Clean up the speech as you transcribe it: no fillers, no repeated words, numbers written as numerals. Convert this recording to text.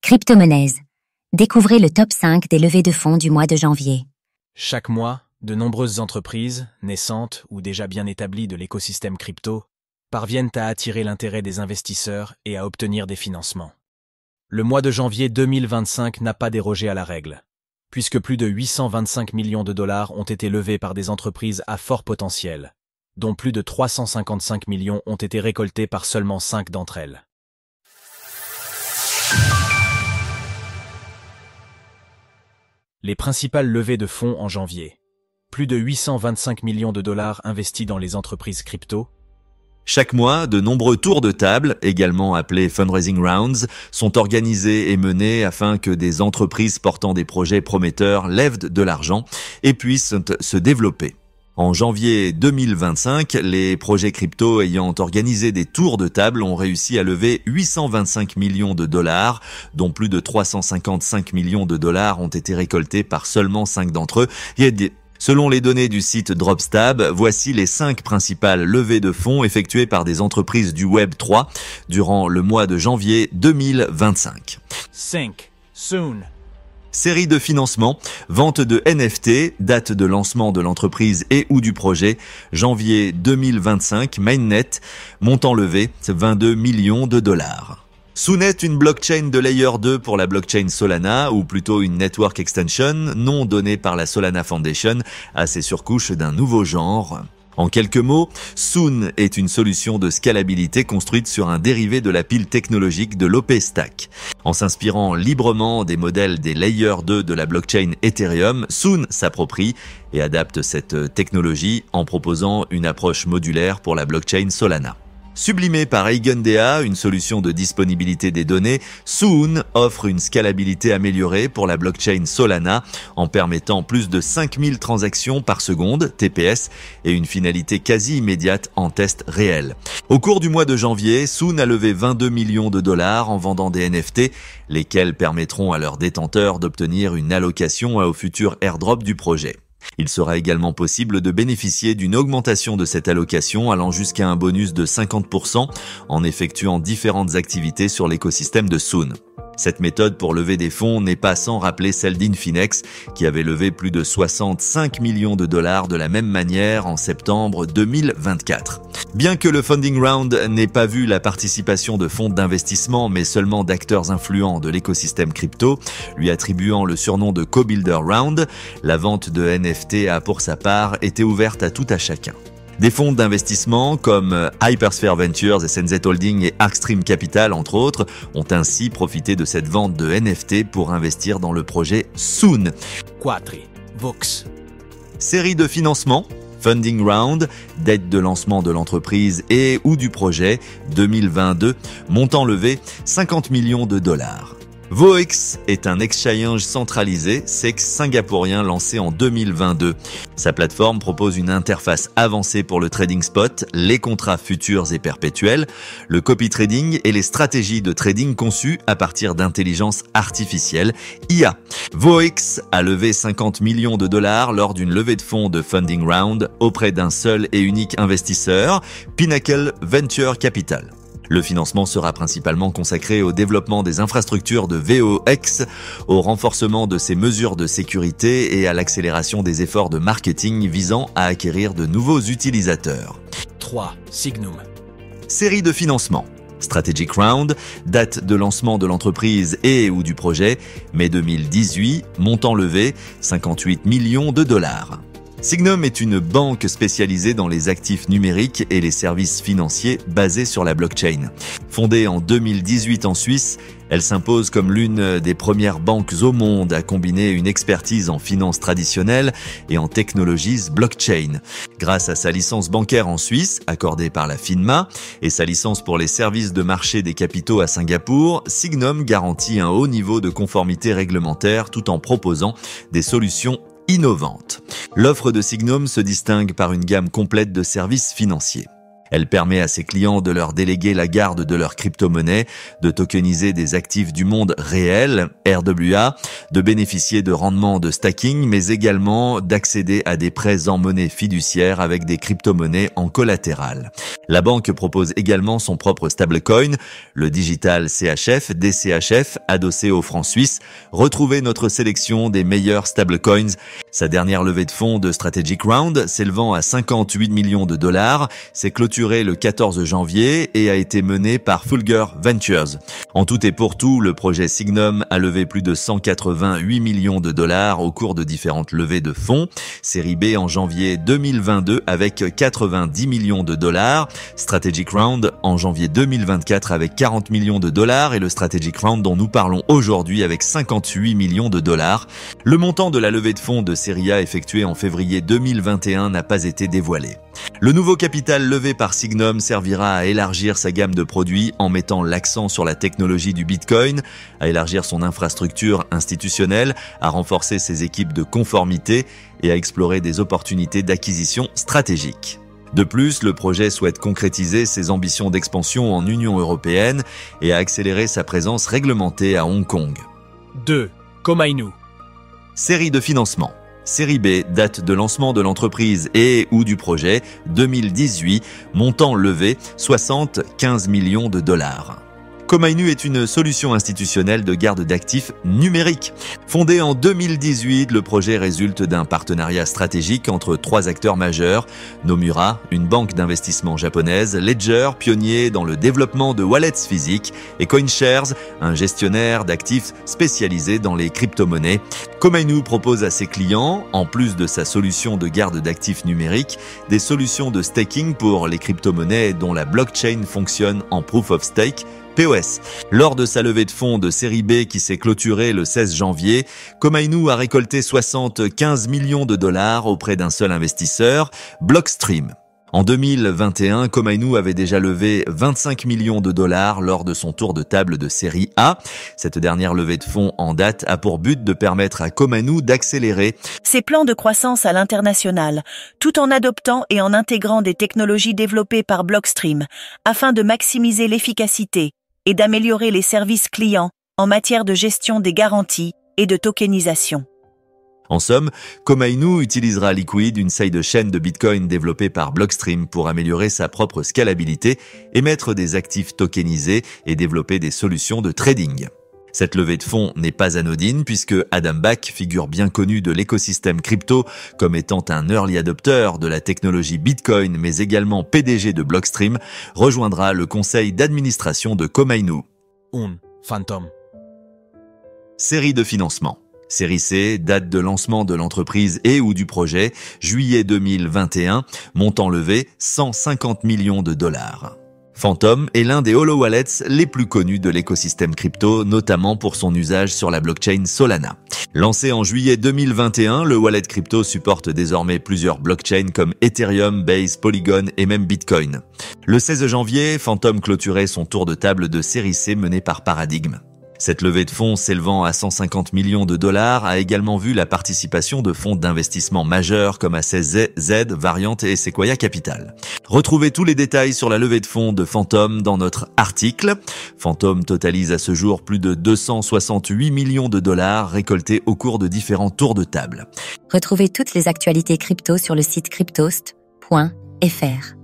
Cryptomonnaies. Découvrez le top 5 des levées de fonds du mois de janvier. Chaque mois, de nombreuses entreprises, naissantes ou déjà bien établies de l'écosystème crypto, parviennent à attirer l'intérêt des investisseurs et à obtenir des financements. Le mois de janvier 2025 n'a pas dérogé à la règle, puisque plus de 825 millions de dollars ont été levés par des entreprises à fort potentiel, dont plus de 355 millions ont été récoltés par seulement 5 d'entre elles. Les principales levées de fonds en janvier. Plus de 825 millions de dollars investis dans les entreprises crypto. Chaque mois, de nombreux tours de table, également appelés fundraising rounds, sont organisés et menés afin que des entreprises portant des projets prometteurs lèvent de l'argent et puissent se développer. En janvier 2025, les projets crypto ayant organisé des tours de table ont réussi à lever 825 millions de dollars, dont plus de 355 millions de dollars ont été récoltés par seulement 5 d'entre eux. Selon les données du site Dropstab, voici les 5 principales levées de fonds effectuées par des entreprises du Web 3 durant le mois de janvier 2025. 5. Soon. Série de financement, vente de NFT, date de lancement de l'entreprise et ou du projet, janvier 2025, Mainnet, montant levé, 22 millions de dollars. Soonet, une blockchain de layer 2 pour la blockchain Solana, ou plutôt une network extension, nom donné par la Solana Foundation à ses surcouches d'un nouveau genre. En quelques mots, Soon est une solution de scalabilité construite sur un dérivé de la pile technologique de l'OP Stack. En s'inspirant librement des modèles des layers 2 de la blockchain Ethereum, Soon s'approprie et adapte cette technologie en proposant une approche modulaire pour la blockchain Solana. Sublimé par Eigendea, une solution de disponibilité des données, Soon offre une scalabilité améliorée pour la blockchain Solana en permettant plus de 5000 transactions par seconde, TPS, et une finalité quasi immédiate en test réel. Au cours du mois de janvier, Soon a levé 22 millions de dollars en vendant des NFT, lesquels permettront à leurs détenteurs d'obtenir une allocation au futur airdrop du projet. Il sera également possible de bénéficier d'une augmentation de cette allocation allant jusqu'à un bonus de 50% en effectuant différentes activités sur l'écosystème de Soon. Cette méthode pour lever des fonds n'est pas sans rappeler celle d'Infinex, qui avait levé plus de 65 millions de dollars de la même manière en septembre 2024. Bien que le funding round n'ait pas vu la participation de fonds d'investissement, mais seulement d'acteurs influents de l'écosystème crypto, lui attribuant le surnom de Co-Builder Round, la vente de NFT a pour sa part été ouverte à tout à chacun. Des fonds d'investissement comme Hypersphere Ventures, SNZ Holding et Arcstream Capital, entre autres, ont ainsi profité de cette vente de NFT pour investir dans le projet Soon. 4. Vox. Série de financement, funding round, date de lancement de l'entreprise et ou du projet 2022, montant levé 50 millions de dollars. Vox est un exchange centralisé SEX singapourien lancé en 2022. Sa plateforme propose une interface avancée pour le trading spot, les contrats futurs et perpétuels, le copy trading et les stratégies de trading conçues à partir d'intelligence artificielle, IA. Vox a levé 50 millions de dollars lors d'une levée de fonds de funding round auprès d'un seul et unique investisseur, Pinnacle Venture Capital. Le financement sera principalement consacré au développement des infrastructures de Vox, au renforcement de ses mesures de sécurité et à l'accélération des efforts de marketing visant à acquérir de nouveaux utilisateurs. 3. Signum. Série de financement. Strategic Round, date de lancement de l'entreprise et ou du projet, mai 2018, montant levé 58 millions de dollars. Signum est une banque spécialisée dans les actifs numériques et les services financiers basés sur la blockchain. Fondée en 2018 en Suisse, elle s'impose comme l'une des premières banques au monde à combiner une expertise en finances traditionnelles et en technologies blockchain. Grâce à sa licence bancaire en Suisse, accordée par la FINMA, et sa licence pour les services de marché des capitaux à Singapour, Signum garantit un haut niveau de conformité réglementaire tout en proposant des solutions innovantes. L'offre de Signum se distingue par une gamme complète de services financiers. Elle permet à ses clients de leur déléguer la garde de leurs crypto-monnaies, de tokeniser des actifs du monde réel, RWA, de bénéficier de rendements de stacking, mais également d'accéder à des prêts en monnaie fiduciaire avec des crypto-monnaies en collatéral. La banque propose également son propre stablecoin, le digital CHF, DCHF, adossé au franc suisse. Retrouvez notre sélection des meilleurs stablecoins. Sa dernière levée de fonds de Strategic Round, s'élevant à 58 millions de dollars, s'est clôturée le 14 janvier et a été menée par Fulgur Ventures. En tout et pour tout, le projet Signum a levé plus de 188 millions de dollars au cours de différentes levées de fonds. Série B en janvier 2022 avec 90 millions de dollars. Strategic Round en janvier 2024 avec 40 millions de dollars et le Strategic Round dont nous parlons aujourd'hui avec 58 millions de dollars. Le montant de la levée de fonds de série A effectuée en février 2021 n'a pas été dévoilé. Le nouveau capital levé par Signum servira à élargir sa gamme de produits en mettant l'accent sur la technologie du Bitcoin, à élargir son infrastructure institutionnelle, à renforcer ses équipes de conformité et à explorer des opportunités d'acquisition stratégiques. De plus, le projet souhaite concrétiser ses ambitions d'expansion en Union européenne et à accélérer sa présence réglementée à Hong Kong. 2. Komainu. Série de financement. Série B, date de lancement de l'entreprise et ou du projet 2018, montant levé 75 millions de dollars. Komainu est une solution institutionnelle de garde d'actifs numériques. Fondé en 2018, le projet résulte d'un partenariat stratégique entre 3 acteurs majeurs. Nomura, une banque d'investissement japonaise, Ledger, pionnier dans le développement de wallets physiques, et CoinShares, un gestionnaire d'actifs spécialisé dans les crypto-monnaies. Komainu propose à ses clients, en plus de sa solution de garde d'actifs numériques, des solutions de staking pour les crypto-monnaies dont la blockchain fonctionne en proof of stake, POS. Lors de sa levée de fonds de série B qui s'est clôturée le 16 janvier, Komainu a récolté 75 millions de dollars auprès d'un seul investisseur, Blockstream. En 2021, Komainu avait déjà levé 25 millions de dollars lors de son tour de table de série A. Cette dernière levée de fonds en date a pour but de permettre à Komainu d'accélérer ses plans de croissance à l'international, tout en adoptant et en intégrant des technologies développées par Blockstream, afin de maximiser l'efficacité et d'améliorer les services clients en matière de gestion des garanties et de tokenisation. En somme, Komainu utilisera Liquid, une side-chain de Bitcoin développée par Blockstream pour améliorer sa propre scalabilité, émettre des actifs tokenisés et développer des solutions de trading. Cette levée de fonds n'est pas anodine puisque Adam Back, figure bien connue de l'écosystème crypto comme étant un early adopter de la technologie Bitcoin mais également PDG de Blockstream, rejoindra le conseil d'administration de Komainu. 1. Phantom. Série de financement. Série C, date de lancement de l'entreprise et ou du projet, juillet 2021, montant levé 150 millions de dollars. Phantom est l'un des holo wallets les plus connus de l'écosystème crypto, notamment pour son usage sur la blockchain Solana. Lancé en juillet 2021, le wallet crypto supporte désormais plusieurs blockchains comme Ethereum, Base, Polygon et même Bitcoin. Le 16 janvier, Phantom clôturait son tour de table de série C mené par Paradigm. Cette levée de fonds s'élevant à 150 millions de dollars a également vu la participation de fonds d'investissement majeurs comme A16Z, Variant et Sequoia Capital. Retrouvez tous les détails sur la levée de fonds de Phantom dans notre article. Phantom totalise à ce jour plus de 268 millions de dollars récoltés au cours de différents tours de table. Retrouvez toutes les actualités crypto sur le site cryptost.fr.